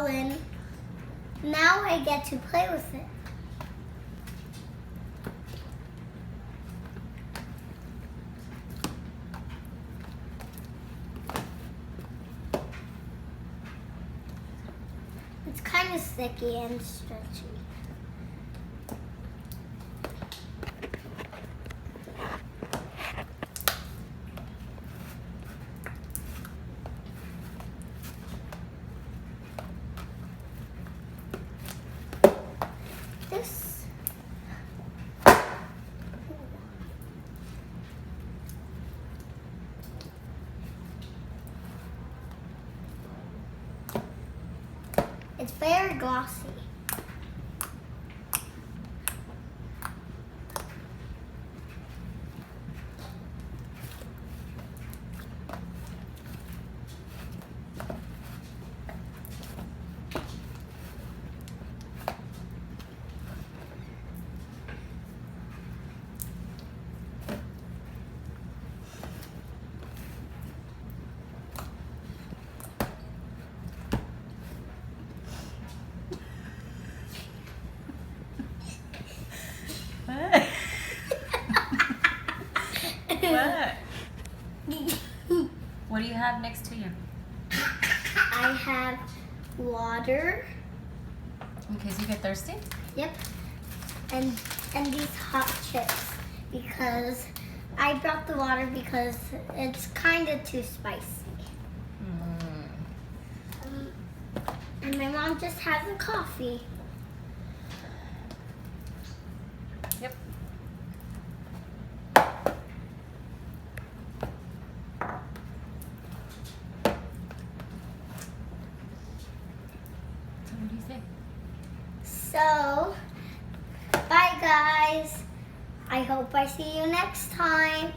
ball in. Now I get to play with it. It's kind of sticky and stretchy. This it's very glossy. What? What do you have next to you? I have water. In case you get thirsty? Yep. And these hot chips because I brought the water because it's kind of too spicy. And my mom just has a coffee. Yep. So what do you think? So, bye guys. I hope I see you next time.